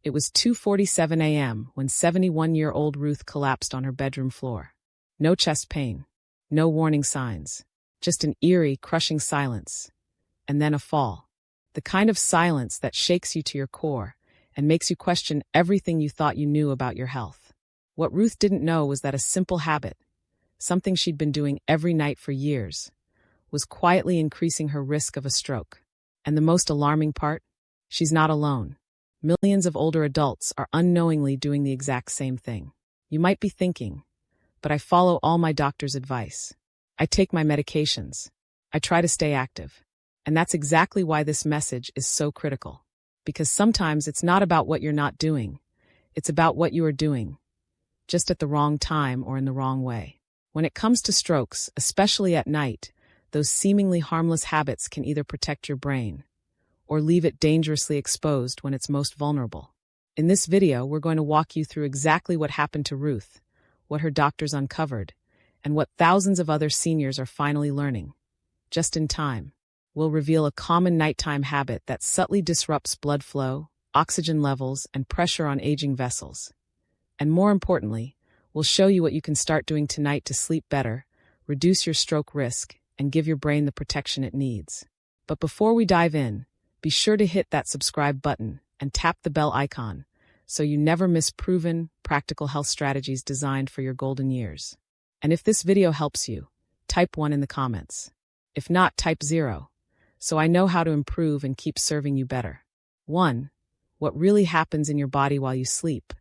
It was 2:47 a.m. when 71-year-old Ruth collapsed on her bedroom floor. No chest pain, no warning signs, just an eerie, crushing silence. And then a fall. The kind of silence that shakes you to your core and makes you question everything you thought you knew about your health. What Ruth didn't know was that a simple habit, something she'd been doing every night for years, was quietly increasing her risk of a stroke. And the most alarming part? She's not alone. Millions of older adults are unknowingly doing the exact same thing. You might be thinking, but I follow all my doctor's advice. I take my medications. I try to stay active. And that's exactly why this message is so critical. Because sometimes it's not about what you're not doing. It's about what you are doing, just at the wrong time or in the wrong way. When it comes to strokes, especially at night, those seemingly harmless habits can either protect your brain or leave it dangerously exposed when it's most vulnerable. In this video, we're going to walk you through exactly what happened to Ruth, what her doctors uncovered, and what thousands of other seniors are finally learning. Just in time, we'll reveal a common nighttime habit that subtly disrupts blood flow, oxygen levels, and pressure on aging vessels. And more importantly, we'll show you what you can start doing tonight to sleep better, reduce your stroke risk, and give your brain the protection it needs. But before we dive in, be sure to hit that subscribe button and tap the bell icon so you never miss proven, practical health strategies designed for your golden years. And if this video helps you, type 1 in the comments. If not, type 0, so I know how to improve and keep serving you better. 1. What really happens in your body while you sleep,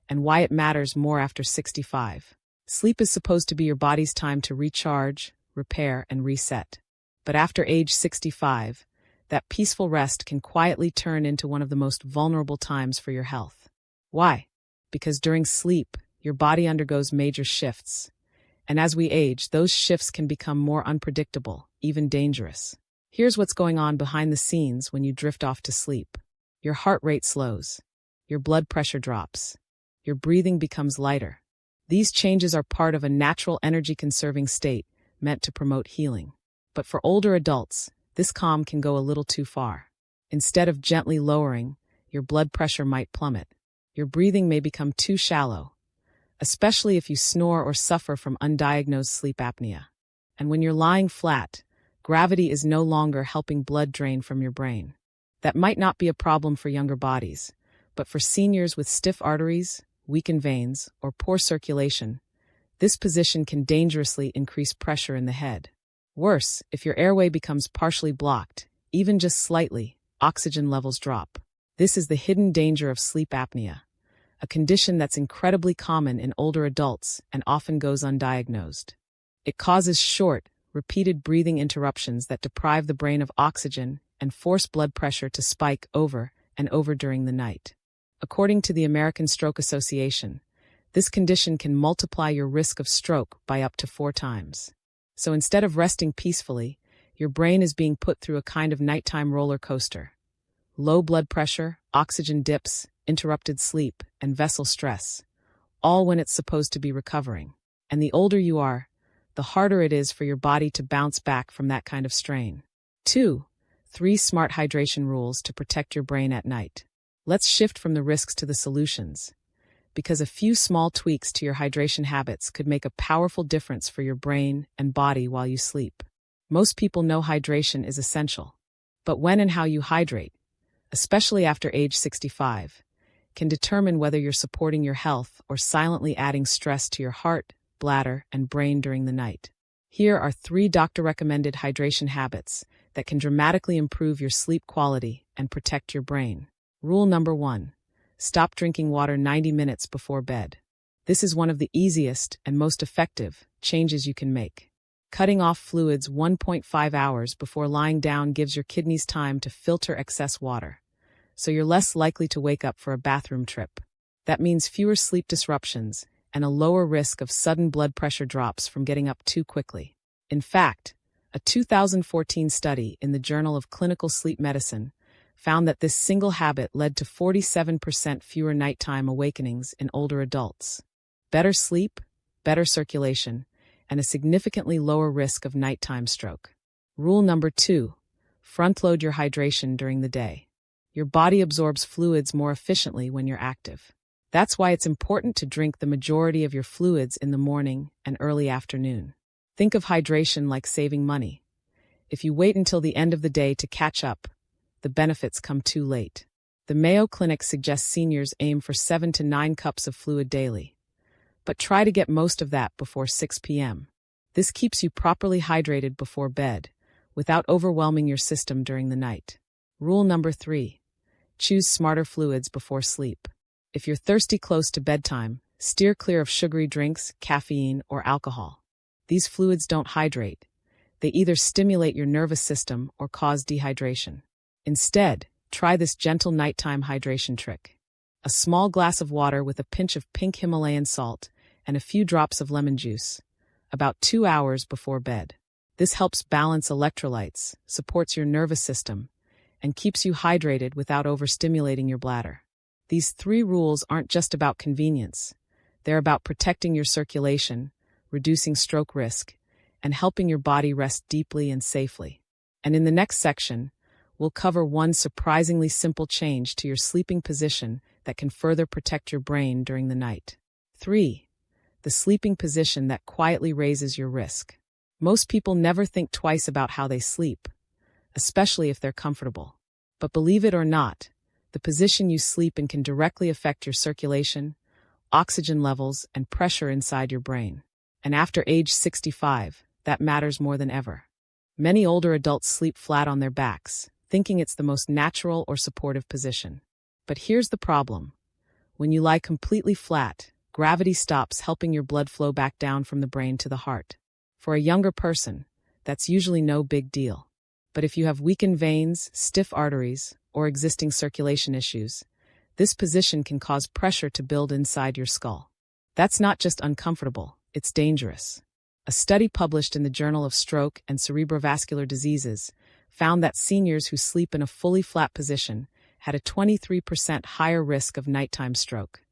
and why it matters more after 65. Sleep is supposed to be your body's time to recharge, repair, and reset. But after age 65, that peaceful rest can quietly turn into one of the most vulnerable times for your health. Why? Because during sleep, your body undergoes major shifts. And as we age, those shifts can become more unpredictable, even dangerous. Here's what's going on behind the scenes when you drift off to sleep. Your heart rate slows. Your blood pressure drops. Your breathing becomes lighter. These changes are part of a natural energy-conserving state meant to promote healing. But for older adults, this calm can go a little too far. Instead of gently lowering, your blood pressure might plummet. Your breathing may become too shallow, especially if you snore or suffer from undiagnosed sleep apnea. And when you're lying flat, gravity is no longer helping blood drain from your brain. That might not be a problem for younger bodies, but for seniors with stiff arteries, weakened veins, or poor circulation, this position can dangerously increase pressure in the head. Worse, if your airway becomes partially blocked, even just slightly, oxygen levels drop. This is the hidden danger of sleep apnea, a condition that's incredibly common in older adults and often goes undiagnosed. It causes short, repeated breathing interruptions that deprive the brain of oxygen and force blood pressure to spike over and over during the night. According to the American Stroke Association, this condition can multiply your risk of stroke by up to 4 times. So instead of resting peacefully, your brain is being put through a kind of nighttime roller coaster. Low blood pressure, oxygen dips, interrupted sleep, and vessel stress, all when it's supposed to be recovering. And the older you are, the harder it is for your body to bounce back from that kind of strain. 2. 3 smart hydration rules to protect your brain at night. Let's shift from the risks to the solutions, because a few small tweaks to your hydration habits could make a powerful difference for your brain and body while you sleep. Most people know hydration is essential, but when and how you hydrate, especially after age 65, can determine whether you're supporting your health or silently adding stress to your heart, bladder, and brain during the night. Here are 3 doctor-recommended hydration habits that can dramatically improve your sleep quality and protect your brain. Rule number 1. Stop drinking water 90 minutes before bed. This is one of the easiest and most effective changes you can make. Cutting off fluids 1.5 hours before lying down gives your kidneys time to filter excess water, so you're less likely to wake up for a bathroom trip. That means fewer sleep disruptions and a lower risk of sudden blood pressure drops from getting up too quickly. In fact, a 2014 study in the Journal of Clinical Sleep Medicine found that this single habit led to 47% fewer nighttime awakenings in older adults. Better sleep, better circulation, and a significantly lower risk of nighttime stroke. Rule number 2. Front-load your hydration during the day. Your body absorbs fluids more efficiently when you're active. That's why it's important to drink the majority of your fluids in the morning and early afternoon. Think of hydration like saving money. If you wait until the end of the day to catch up, the benefits come too late. The Mayo Clinic suggests seniors aim for 7 to 9 cups of fluid daily. But try to get most of that before 6 p.m. This keeps you properly hydrated before bed, without overwhelming your system during the night. Rule number 3. Choose smarter fluids before sleep. If you're thirsty close to bedtime, steer clear of sugary drinks, caffeine, or alcohol. These fluids don't hydrate. They either stimulate your nervous system or cause dehydration. Instead, try this gentle nighttime hydration trick. A small glass of water with a pinch of pink Himalayan salt and a few drops of lemon juice, about 2 hours before bed. This helps balance electrolytes, supports your nervous system, and keeps you hydrated without overstimulating your bladder. These 3 rules aren't just about convenience. They're about protecting your circulation, reducing stroke risk, and helping your body rest deeply and safely. And in the next section, we'll cover one surprisingly simple change to your sleeping position that can further protect your brain during the night. 3. The sleeping position that quietly raises your risk. Most people never think twice about how they sleep, especially if they're comfortable. But believe it or not, the position you sleep in can directly affect your circulation, oxygen levels, and pressure inside your brain. And after age 65, that matters more than ever. Many older adults sleep flat on their backs, thinking it's the most natural or supportive position. But here's the problem. When you lie completely flat, gravity stops helping your blood flow back down from the brain to the heart. For a younger person, that's usually no big deal. But if you have weakened veins, stiff arteries, or existing circulation issues, this position can cause pressure to build inside your skull. That's not just uncomfortable, it's dangerous. A study published in the Journal of Stroke and Cerebrovascular Diseases found that seniors who sleep in a fully flat position had a 23% higher risk of nighttime stroke,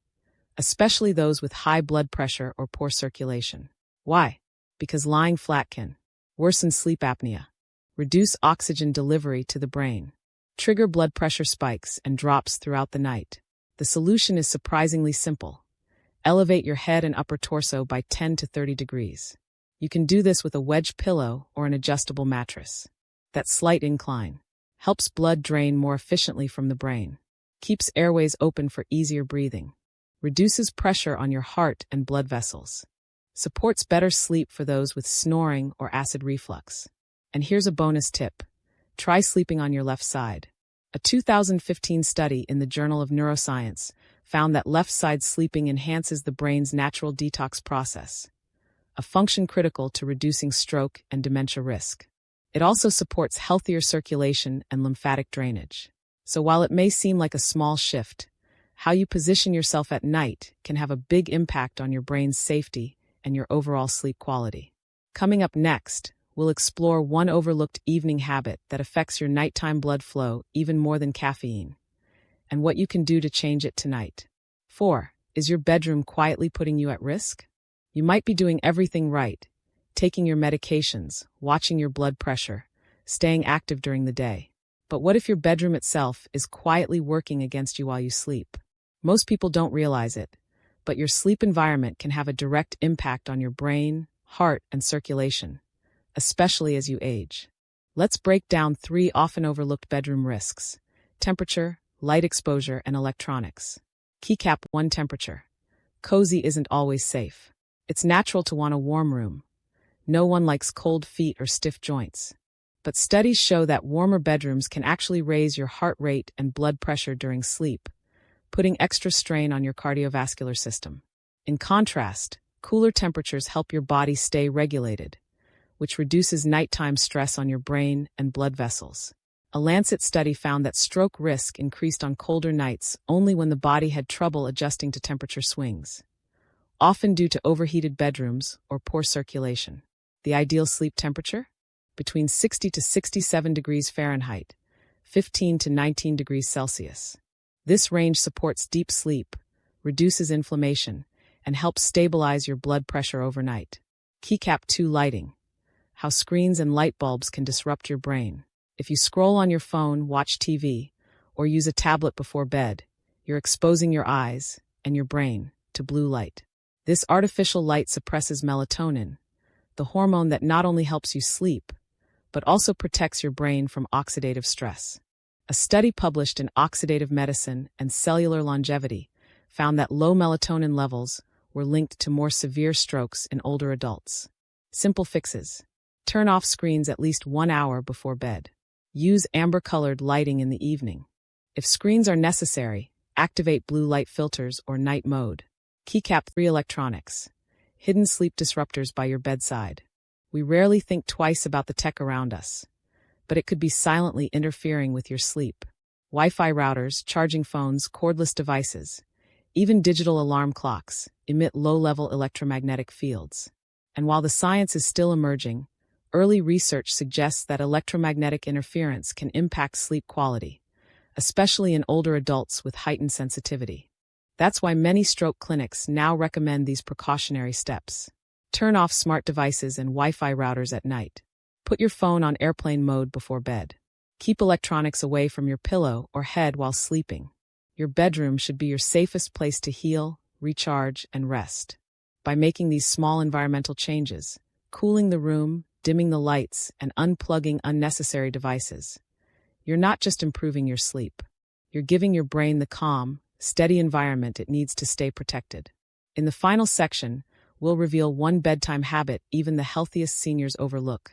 especially those with high blood pressure or poor circulation. Why? Because lying flat can worsen sleep apnea, reduce oxygen delivery to the brain, trigger blood pressure spikes and drops throughout the night. The solution is surprisingly simple. Elevate your head and upper torso by 10 to 30 degrees. You can do this with a wedge pillow or an adjustable mattress. That slight incline helps blood drain more efficiently from the brain, keeps airways open for easier breathing, reduces pressure on your heart and blood vessels, supports better sleep for those with snoring or acid reflux. And here's a bonus tip. Try sleeping on your left side. A 2015 study in the Journal of Neuroscience found that left side sleeping enhances the brain's natural detox process, a function critical to reducing stroke and dementia risk. It also supports healthier circulation and lymphatic drainage. So while it may seem like a small shift, how you position yourself at night can have a big impact on your brain's safety and your overall sleep quality. Coming up next, we'll explore one overlooked evening habit that affects your nighttime blood flow even more than caffeine, and what you can do to change it tonight. 4. Is your bedroom quietly putting you at risk? You might be doing everything right, taking your medications, watching your blood pressure, staying active during the day. But what if your bedroom itself is quietly working against you while you sleep? Most people don't realize it, but your sleep environment can have a direct impact on your brain, heart, and circulation, especially as you age. Let's break down 3 often overlooked bedroom risks: temperature, light exposure, and electronics. Keycap 1. Temperature. Cozy isn't always safe. It's natural to want a warm room. No one likes cold feet or stiff joints. But studies show that warmer bedrooms can actually raise your heart rate and blood pressure during sleep, putting extra strain on your cardiovascular system. In contrast, cooler temperatures help your body stay regulated, which reduces nighttime stress on your brain and blood vessels. A Lancet study found that stroke risk increased on colder nights only when the body had trouble adjusting to temperature swings, often due to overheated bedrooms or poor circulation. The ideal sleep temperature? Between 60 to 67 degrees Fahrenheit, 15 to 19 degrees Celsius. This range supports deep sleep, reduces inflammation, and helps stabilize your blood pressure overnight. Keycap 2. Lighting. How screens and light bulbs can disrupt your brain. If you scroll on your phone, watch TV, or use a tablet before bed, you're exposing your eyes and your brain to blue light. This artificial light suppresses melatonin, the hormone that not only helps you sleep, but also protects your brain from oxidative stress. A study published in Oxidative Medicine and Cellular Longevity found that low melatonin levels were linked to more severe strokes in older adults. Simple fixes. Turn off screens at least 1 hour before bed. Use amber-colored lighting in the evening. If screens are necessary, activate blue light filters or night mode. Keycap free electronics. Hidden sleep disruptors by your bedside. We rarely think twice about the tech around us, but it could be silently interfering with your sleep. Wi-Fi routers, charging phones, cordless devices, even digital alarm clocks emit low-level electromagnetic fields. And while the science is still emerging, early research suggests that electromagnetic interference can impact sleep quality, especially in older adults with heightened sensitivity. That's why many stroke clinics now recommend these precautionary steps. Turn off smart devices and Wi-Fi routers at night. Put your phone on airplane mode before bed. Keep electronics away from your pillow or head while sleeping. Your bedroom should be your safest place to heal, recharge, and rest. By making these small environmental changes, cooling the room, dimming the lights, and unplugging unnecessary devices, you're not just improving your sleep. You're giving your brain the calm, steady environment it needs to stay protected. In the final section, we'll reveal one bedtime habit even the healthiest seniors overlook,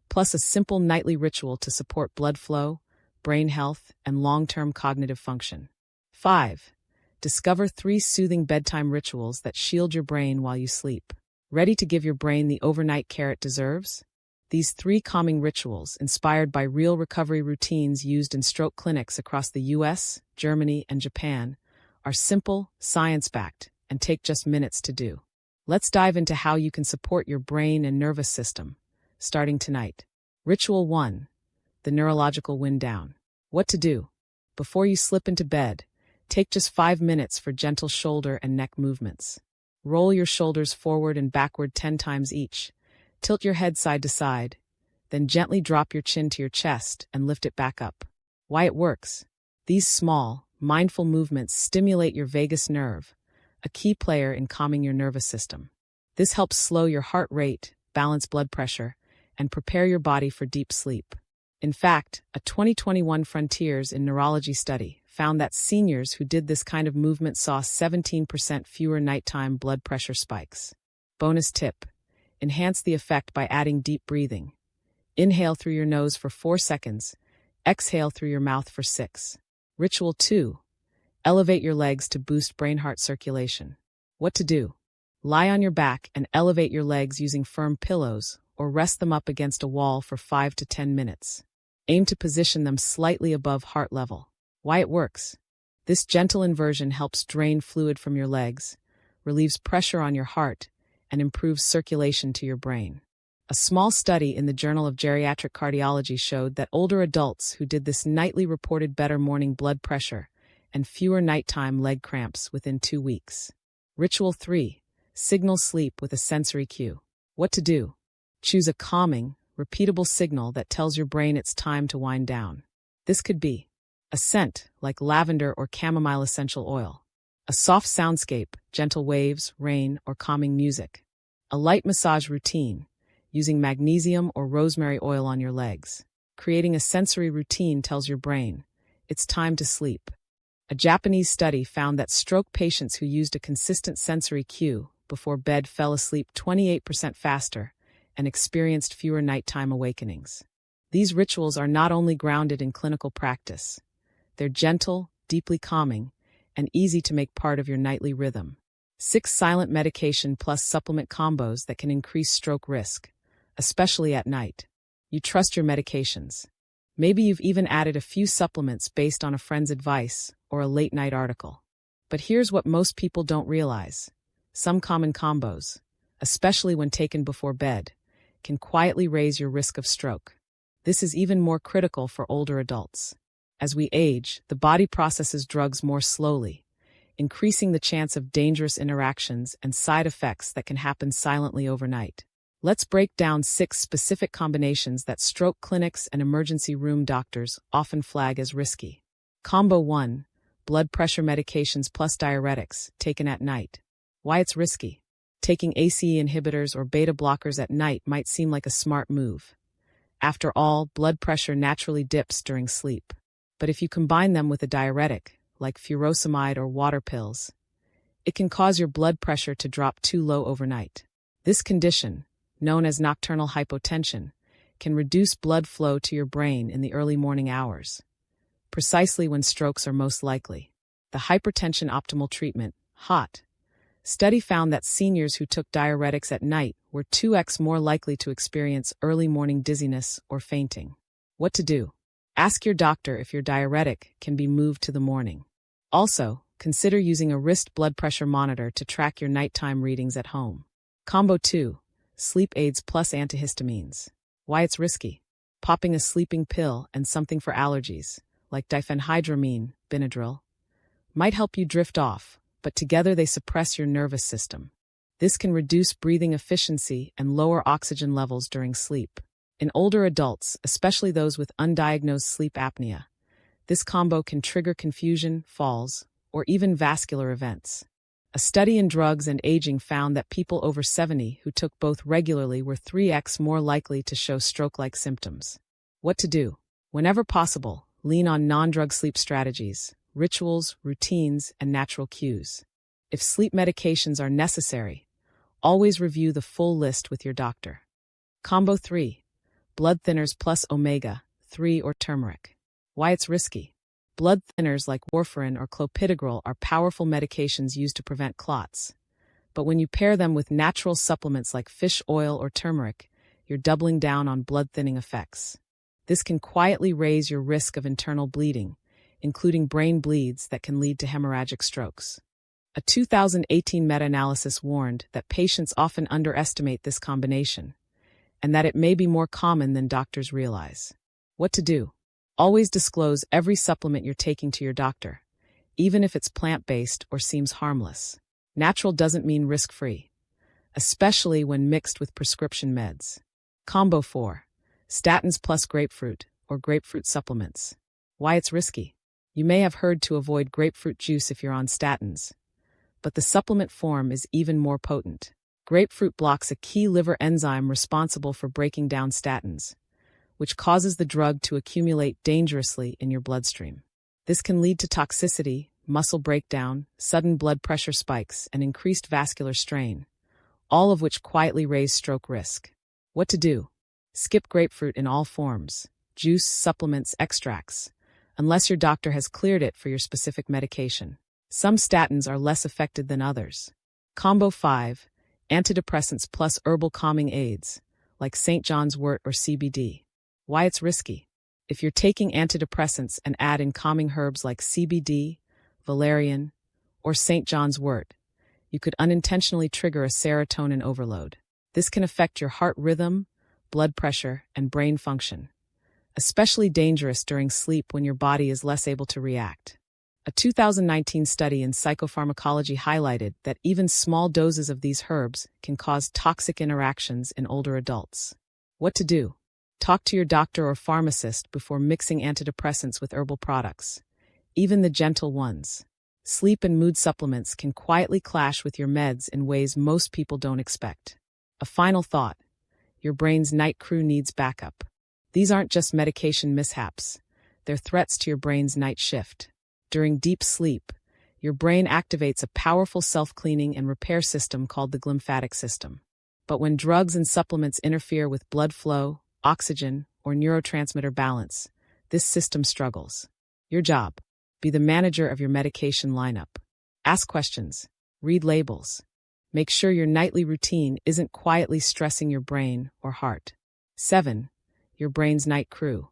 plus a simple nightly ritual to support blood flow, brain health, and long-term cognitive function. 5. Discover 3 soothing bedtime rituals that shield your brain while you sleep. Ready to give your brain the overnight care it deserves? These 3 calming rituals, inspired by real recovery routines used in stroke clinics across the US, Germany, and Japan, are simple, science-backed, and take just minutes to do. Let's dive into how you can support your brain and nervous system, starting tonight. Ritual 1. The neurological wind down. What to do? Before you slip into bed, take just 5 minutes for gentle shoulder and neck movements. Roll your shoulders forward and backward 10 times each. Tilt your head side to side, then gently drop your chin to your chest and lift it back up. Why it works? These small, mindful movements stimulate your vagus nerve, a key player in calming your nervous system. This helps slow your heart rate, balance blood pressure, and prepare your body for deep sleep. In fact, a 2021 Frontiers in Neurology study found that seniors who did this kind of movement saw 17% fewer nighttime blood pressure spikes. Bonus tip: enhance the effect by adding deep breathing. Inhale through your nose for 4 seconds, exhale through your mouth for 6. Ritual 2. Elevate your legs to boost brain-heart circulation. What to do? Lie on your back and elevate your legs using firm pillows or rest them up against a wall for 5 to 10 minutes. Aim to position them slightly above heart level. Why it works? This gentle inversion helps drain fluid from your legs, relieves pressure on your heart, and improves circulation to your brain. A small study in the Journal of Geriatric Cardiology showed that older adults who did this nightly reported better morning blood pressure and fewer nighttime leg cramps within 2 weeks. Ritual 3. Signal sleep with a sensory cue. What to do? Choose a calming, repeatable signal that tells your brain it's time to wind down. This could be a scent like lavender or chamomile essential oil, a soft soundscape, gentle waves, rain, or calming music, a light massage routine, using magnesium or rosemary oil on your legs. Creating a sensory routine tells your brain, it's time to sleep. A Japanese study found that stroke patients who used a consistent sensory cue before bed fell asleep 28% faster and experienced fewer nighttime awakenings. These rituals are not only grounded in clinical practice, they're gentle, deeply calming, and easy to make part of your nightly rhythm. 6 silent medication plus supplement combos that can increase stroke risk, especially at night. You trust your medications. Maybe you've even added a few supplements based on a friend's advice or a late-night article. But here's what most people don't realize. Some common combos, especially when taken before bed, can quietly raise your risk of stroke. This is even more critical for older adults. As we age, the body processes drugs more slowly, increasing the chance of dangerous interactions and side effects that can happen silently overnight. Let's break down 6 specific combinations that stroke clinics and emergency room doctors often flag as risky. Combo 1. Blood pressure medications plus diuretics, taken at night. Why it's risky. Taking ACE inhibitors or beta blockers at night might seem like a smart move. After all, blood pressure naturally dips during sleep. But if you combine them with a diuretic, like furosemide or water pills, it can cause your blood pressure to drop too low overnight. This condition, known as nocturnal hypotension, can reduce blood flow to your brain in the early morning hours, precisely when strokes are most likely. The Hypertension Optimal Treatment, HOT, study found that seniors who took diuretics at night were 2x more likely to experience early morning dizziness or fainting. What to do? Ask your doctor if your diuretic can be moved to the morning. Also, consider using a wrist blood pressure monitor to track your nighttime readings at home. Combo 2. Sleep aids plus antihistamines. Why it's risky. Popping a sleeping pill and something for allergies, like diphenhydramine, Benadryl, might help you drift off, but together they suppress your nervous system. This can reduce breathing efficiency and lower oxygen levels during sleep. In older adults, especially those with undiagnosed sleep apnea, this combo can trigger confusion, falls, or even vascular events. A study in drugs and aging found that people over 70 who took both regularly were 3x more likely to show stroke-like symptoms. What to do? Whenever possible, lean on non-drug sleep strategies, rituals, routines, and natural cues. If sleep medications are necessary, always review the full list with your doctor. Combo 3. Blood thinners plus omega-3 or turmeric. Why it's risky. Blood thinners like warfarin or clopidogrel are powerful medications used to prevent clots. But when you pair them with natural supplements like fish oil or turmeric, you're doubling down on blood-thinning effects. This can quietly raise your risk of internal bleeding, including brain bleeds that can lead to hemorrhagic strokes. A 2018 meta-analysis warned that patients often underestimate this combination, and that it may be more common than doctors realize. What to do? Always disclose every supplement you're taking to your doctor, even if it's plant-based or seems harmless. Natural doesn't mean risk-free, especially when mixed with prescription meds. Combo 4. Statins plus grapefruit or grapefruit supplements. Why it's risky. You may have heard to avoid grapefruit juice if you're on statins, but the supplement form is even more potent. Grapefruit blocks a key liver enzyme responsible for breaking down statins, which causes the drug to accumulate dangerously in your bloodstream. This can lead to toxicity, muscle breakdown, sudden blood pressure spikes, and increased vascular strain, all of which quietly raise stroke risk. What to do? Skip grapefruit in all forms, juice, supplements, extracts, unless your doctor has cleared it for your specific medication. Some statins are less effective than others. Combo 5. Antidepressants plus herbal calming aids, like St. John's wort or CBD. Why it's risky. If you're taking antidepressants and add in calming herbs like CBD, valerian, or St. John's wort, you could unintentionally trigger a serotonin overload. This can affect your heart rhythm, blood pressure, and brain function, especially dangerous during sleep when your body is less able to react. A 2019 study in psychopharmacology highlighted that even small doses of these herbs can cause toxic interactions in older adults. What to do? Talk to your doctor or pharmacist before mixing antidepressants with herbal products, even the gentle ones. Sleep and mood supplements can quietly clash with your meds in ways most people don't expect. A final thought. Your brain's night crew needs backup. These aren't just medication mishaps. They're threats to your brain's night shift. During deep sleep, your brain activates a powerful self-cleaning and repair system called the glymphatic system. But when drugs and supplements interfere with blood flow, oxygen, or neurotransmitter balance, this system struggles. Your job: be the manager of your medication lineup. Ask questions. Read labels. Make sure your nightly routine isn't quietly stressing your brain or heart. 7. Your brain's night crew.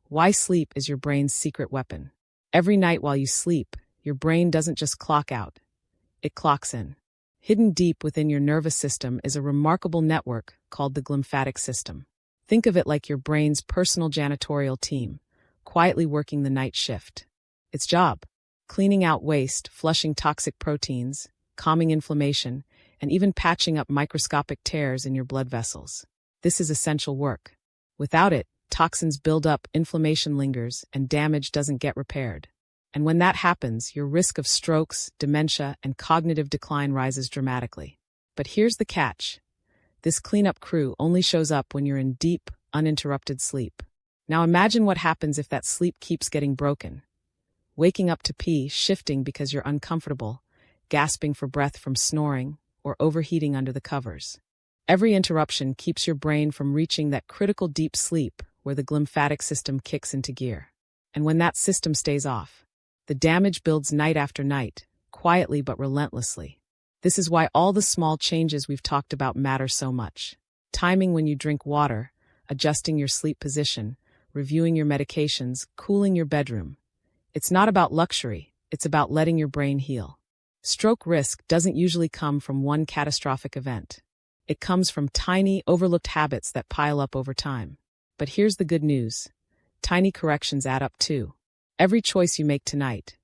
Why sleep is your brain's secret weapon. Every night while you sleep, your brain doesn't just clock out. It clocks in. Hidden deep within your nervous system is a remarkable network called the glymphatic system. Think of it like your brain's personal janitorial team, quietly working the night shift. Its job: cleaning out waste, flushing toxic proteins, calming inflammation, and even patching up microscopic tears in your blood vessels. This is essential work. Without it, toxins build up, inflammation lingers, and damage doesn't get repaired. And when that happens, your risk of strokes, dementia, and cognitive decline rises dramatically. But here's the catch. This cleanup crew only shows up when you're in deep, uninterrupted sleep. Now imagine what happens if that sleep keeps getting broken. Waking up to pee, shifting because you're uncomfortable, gasping for breath from snoring, or overheating under the covers. Every interruption keeps your brain from reaching that critical deep sleep where the glymphatic system kicks into gear. And when that system stays off, the damage builds night after night, quietly but relentlessly. This is why all the small changes we've talked about matter so much. Timing when you drink water, adjusting your sleep position, reviewing your medications, cooling your bedroom. It's not about luxury, it's about letting your brain heal. Stroke risk doesn't usually come from one catastrophic event. It comes from tiny, overlooked habits that pile up over time. But here's the good news. Tiny corrections add up too. Every choice you make tonight,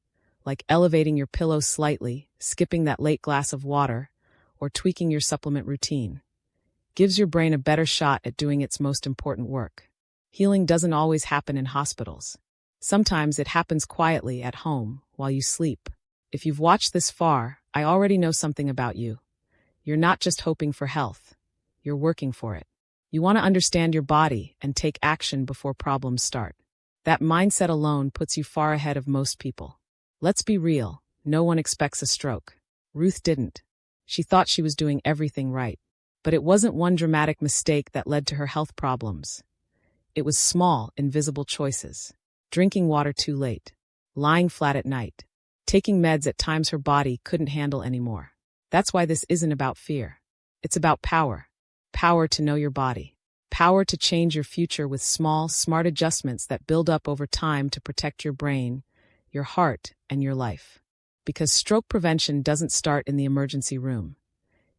like elevating your pillow slightly, skipping that late glass of water, or tweaking your supplement routine, gives your brain a better shot at doing its most important work. Healing doesn't always happen in hospitals. Sometimes it happens quietly at home while you sleep. If you've watched this far, I already know something about you. You're not just hoping for health. You're working for it. You want to understand your body and take action before problems start. That mindset alone puts you far ahead of most people. Let's be real, no one expects a stroke. Ruth didn't. She thought she was doing everything right. But it wasn't one dramatic mistake that led to her health problems. It was small, invisible choices. Drinking water too late. Lying flat at night. Taking meds at times her body couldn't handle anymore. That's why this isn't about fear. It's about power. Power to know your body. Power to change your future with small, smart adjustments that build up over time to protect your brain, your heart, and your life. Because stroke prevention doesn't start in the emergency room.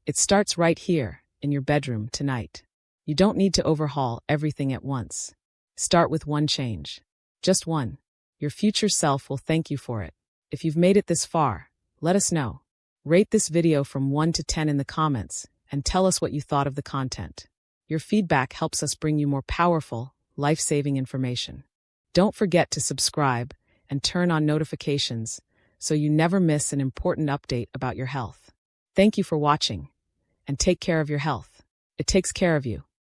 It starts right here, in your bedroom, tonight. You don't need to overhaul everything at once. Start with one change. Just one. Your future self will thank you for it. If you've made it this far, let us know. Rate this video from 1 to 10 in the comments, and tell us what you thought of the content. Your feedback helps us bring you more powerful, life-saving information. Don't forget to subscribe and turn on notifications so you never miss an important update about your health. Thank you for watching, and take care of your health. It takes care of you.